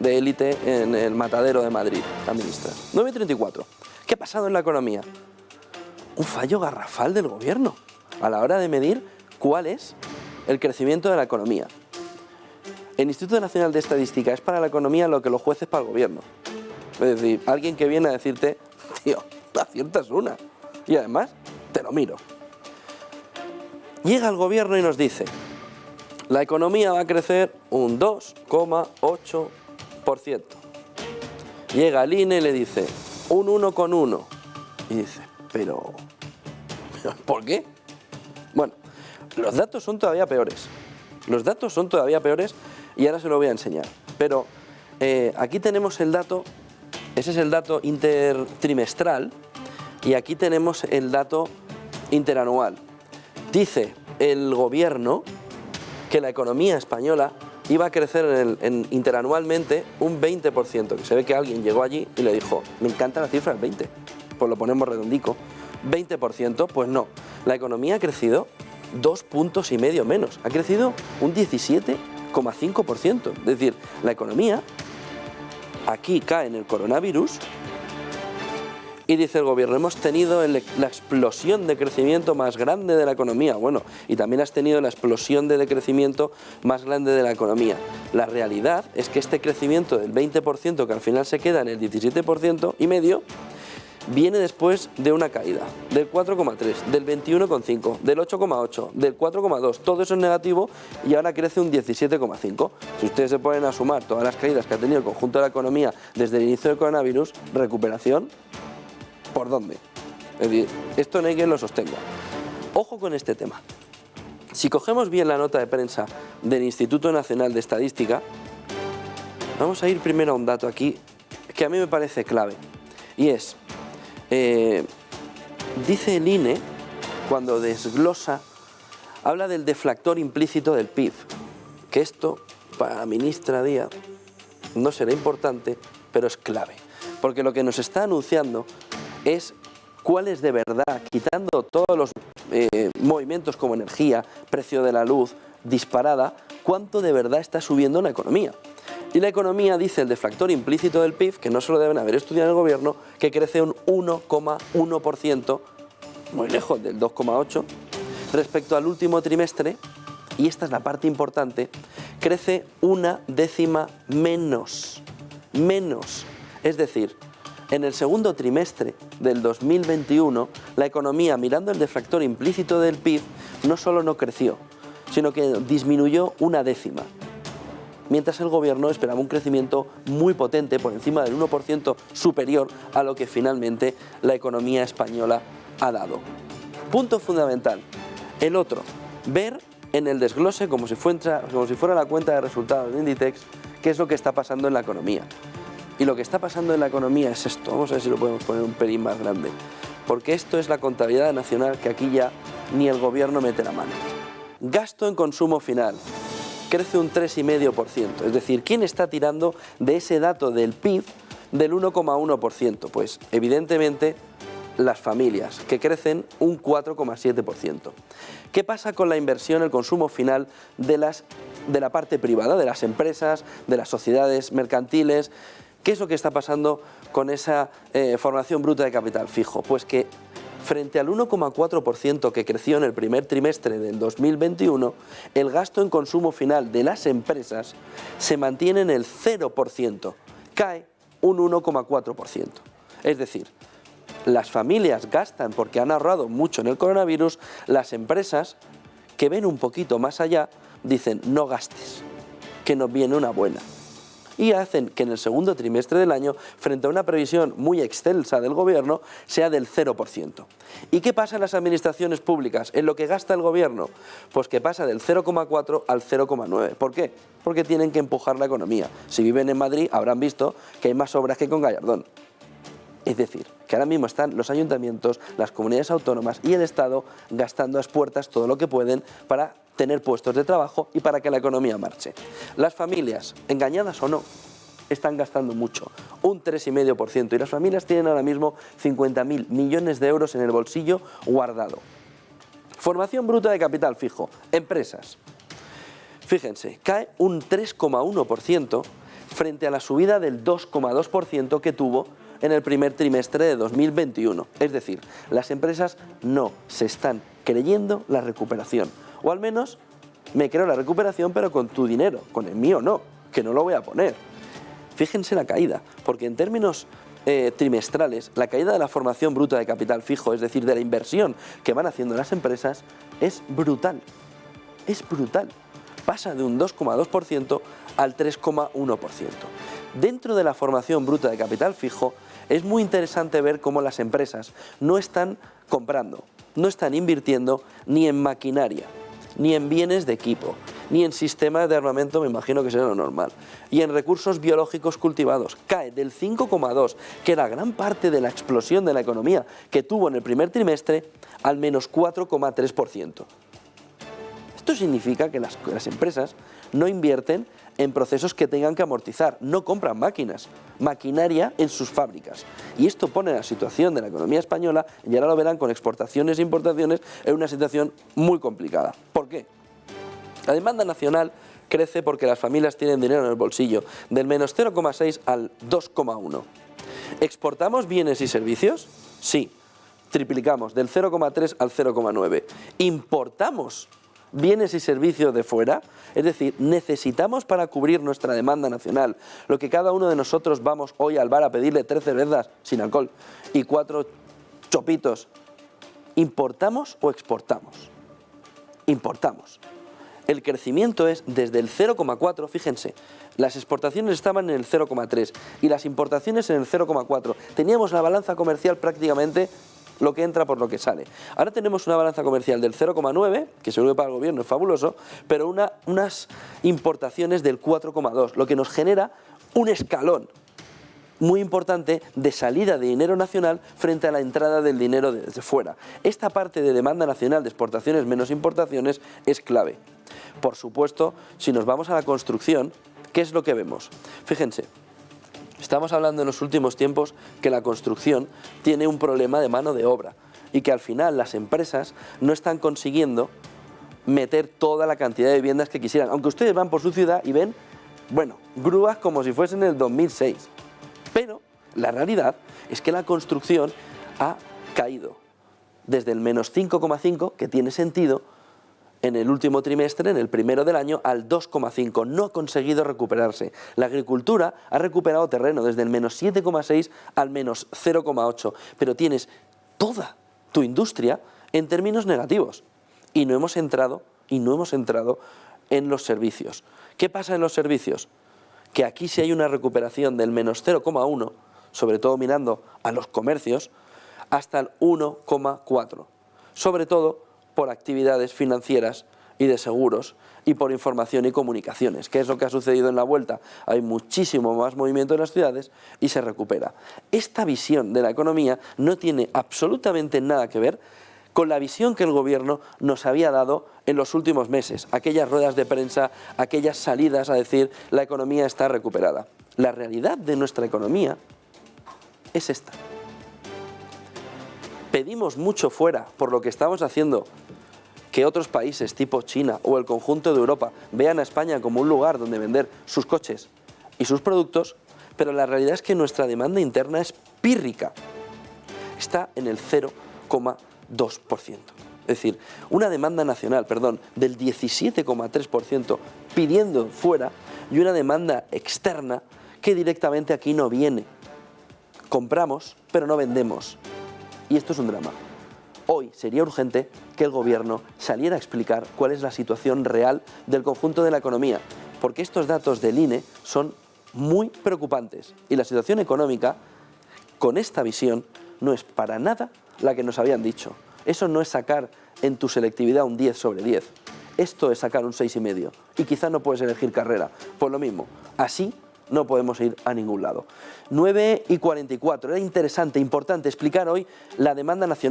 de élite en el Matadero de Madrid, la ministra. 9:34. ¿Qué ha pasado en la economía? Un fallo garrafal del gobierno a la hora de medir cuál es el crecimiento de la economía. El Instituto Nacional de Estadística es para la economía lo que los jueces para el gobierno. Es decir, alguien que viene a decirte, tío, aciertas una, y además te lo miro. Llega el gobierno y nos dice, la economía va a crecer un 2,8%. Llega el INE y le dice, un 1,1%. Y dice, pero ¿por qué? Bueno, los datos son todavía peores. Los datos son todavía peores y ahora se lo voy a enseñar. Pero aquí tenemos el dato, ese es el dato intertrimestral y aquí tenemos el dato interanual. Dice el gobierno que la economía española iba a crecer interanualmente un 20%, que se ve que alguien llegó allí y le dijo, me encanta la cifra del 20%, pues lo ponemos redondico, 20%, pues no, la economía ha crecido 2,5 puntos menos, ha crecido un 17,5%, es decir, la economía aquí cae en el coronavirus y dice el gobierno, hemos tenido la explosión de crecimiento más grande de la economía. Bueno, y también has tenido la explosión de decrecimiento más grande de la economía. La realidad es que este crecimiento del 20%, que al final se queda en el 17,5%, viene después de una caída del 4,3, del 21,5, del 8,8, del 4,2. Todo eso es negativo y ahora crece un 17,5. Si ustedes se ponen a sumar todas las caídas que ha tenido el conjunto de la economía desde el inicio del coronavirus, recuperación, ¿por dónde? Es decir, esto no hay quien lo sostenga. Ojo con este tema. Si cogemos bien la nota de prensa del Instituto Nacional de Estadística, vamos a ir primero a un dato aquí que a mí me parece clave. Y es, dice el INE, cuando desglosa, habla del deflactor implícito del PIB. Que esto, para la ministra Díaz, no será importante, pero es clave. Porque lo que nos está anunciando es cuál es de verdad, quitando todos los movimientos como energía, precio de la luz, disparada, cuánto de verdad está subiendo la economía. Y la economía, dice el deflactor implícito del PIB, que no se lo deben haber estudiado en el gobierno, que crece un 1,1%, muy lejos del 2,8%, respecto al último trimestre, y esta es la parte importante, crece una décima menos. Es decir, en el segundo trimestre del 2021, la economía, mirando el deflactor implícito del PIB, no solo no creció, sino que disminuyó una décima. Mientras el gobierno esperaba un crecimiento muy potente, por encima del 1% superior a lo que finalmente la economía española ha dado. Punto fundamental. El otro, ver en el desglose, como si fuera la cuenta de resultados de Inditex, qué es lo que está pasando en la economía. Y lo que está pasando en la economía es esto. Vamos a ver si lo podemos poner un pelín más grande. Porque esto es la contabilidad nacional que aquí ya ni el gobierno mete la mano. Gasto en consumo final. Crece un 3,5%. Es decir, ¿quién está tirando de ese dato del PIB del 1,1%? Pues evidentemente las familias, que crecen un 4,7%. ¿Qué pasa con la inversión, el consumo final de la parte privada, de las empresas, de las sociedades mercantiles? ¿Qué es lo que está pasando con esa formación bruta de capital fijo? Pues que frente al 1,4% que creció en el primer trimestre del 2021, el gasto en consumo final de las empresas se mantiene en el 0%, cae un 1,4%. Es decir, las familias gastan porque han ahorrado mucho en el coronavirus, las empresas que ven un poquito más allá dicen no gastes, que nos viene una buena. Y hacen que en el segundo trimestre del año, frente a una previsión muy excelsa del gobierno, sea del 0%. ¿Y qué pasa en las administraciones públicas? En lo que gasta el gobierno, pues que pasa del 0,4 al 0,9. ¿Por qué? Porque tienen que empujar la economía. Si viven en Madrid habrán visto que hay más obras que con Gallardón. Es decir, que ahora mismo están los ayuntamientos, las comunidades autónomas y el Estado gastando a expuertas todo lo que pueden para tener puestos de trabajo y para que la economía marche. Las familias, engañadas o no, están gastando mucho, un 3,5%, y las familias tienen ahora mismo 50.000 millones de euros en el bolsillo guardado. Formación bruta de capital fijo, empresas. Fíjense, cae un 3,1%, frente a la subida del 2,2% que tuvo en el primer trimestre de 2021. Es decir, las empresas no se están creyendo la recuperación. O al menos me creo la recuperación, pero con tu dinero, con el mío no, que no lo voy a poner. Fíjense la caída, porque en términos trimestrales, la caída de la formación bruta de capital fijo, es decir, de la inversión que van haciendo las empresas, es brutal. Es brutal. Pasa de un 2,2% al 3,1%. Dentro de la formación bruta de capital fijo, es muy interesante ver cómo las empresas no están comprando, no están invirtiendo ni en maquinaria, ni en bienes de equipo, ni en sistemas de armamento, me imagino que será lo normal, y en recursos biológicos cultivados. Cae del 5,2%, que era gran parte de la explosión de la economía que tuvo en el primer trimestre, al menos 4,3%. Esto significa que las empresas no invierten en procesos que tengan que amortizar, no compran máquinas, maquinaria en sus fábricas. Y esto pone la situación de la economía española, y ahora lo verán con exportaciones e importaciones, en una situación muy complicada. ¿Por qué? La demanda nacional crece porque las familias tienen dinero en el bolsillo, del menos 0,6 al 2,1. ¿Exportamos bienes y servicios? Sí, triplicamos, del 0,3 al 0,9. ¿Importamos bienes y servicios de fuera? Es decir, necesitamos para cubrir nuestra demanda nacional lo que cada uno de nosotros vamos hoy al bar a pedirle 3 cervezas sin alcohol y 4 chopitos. ¿Importamos o exportamos? Importamos. El crecimiento es desde el 0,4, fíjense, las exportaciones estaban en el 0,3 y las importaciones en el 0,4. Teníamos la balanza comercial prácticamente lo que entra por lo que sale. Ahora tenemos una balanza comercial del 0,9, que seguro que para el gobierno es fabuloso, pero unas importaciones del 4,2, lo que nos genera un escalón muy importante de salida de dinero nacional frente a la entrada del dinero desde fuera. Esta parte de demanda nacional de exportaciones menos importaciones es clave. Por supuesto, si nos vamos a la construcción, ¿qué es lo que vemos? Fíjense, estamos hablando en los últimos tiempos que la construcción tiene un problema de mano de obra y que al final las empresas no están consiguiendo meter toda la cantidad de viviendas que quisieran. Aunque ustedes van por su ciudad y ven, bueno, grúas como si fuesen el 2006. Pero la realidad es que la construcción ha caído desde el menos 5,5, que tiene sentido, en el último trimestre, en el primero del año, al 2,5. No ha conseguido recuperarse. La agricultura ha recuperado terreno desde el menos 7,6 al menos 0,8. Pero tienes toda tu industria en términos negativos. Y no hemos entrado en los servicios. ¿Qué pasa en los servicios? Que aquí sí hay una recuperación del menos 0,1, sobre todo mirando a los comercios, hasta el 1,4. Sobre todo por actividades financieras y de seguros y por información y comunicaciones, que es lo que ha sucedido en la vuelta. Hay muchísimo más movimiento en las ciudades y se recupera. Esta visión de la economía no tiene absolutamente nada que ver con la visión que el gobierno nos había dado en los últimos meses, aquellas ruedas de prensa, aquellas salidas a decir la economía está recuperada. La realidad de nuestra economía es esta. Pedimos mucho fuera por lo que estamos haciendo que otros países tipo China o el conjunto de Europa vean a España como un lugar donde vender sus coches y sus productos, pero la realidad es que nuestra demanda interna es pírrica. Está en el 0,2%. Es decir, una demanda nacional, del 17,3% pidiendo fuera y una demanda externa que directamente aquí no viene. Compramos, pero no vendemos. Y esto es un drama. Hoy sería urgente que el gobierno saliera a explicar cuál es la situación real del conjunto de la economía, porque estos datos del INE son muy preocupantes y la situación económica, con esta visión, no es para nada la que nos habían dicho. Eso no es sacar en tu selectividad un 10 sobre 10. Esto es sacar un 6,5 y quizá no puedes elegir carrera. Pues lo mismo, así no podemos ir a ningún lado. 9:44. Era interesante, importante explicar hoy la demanda nacional.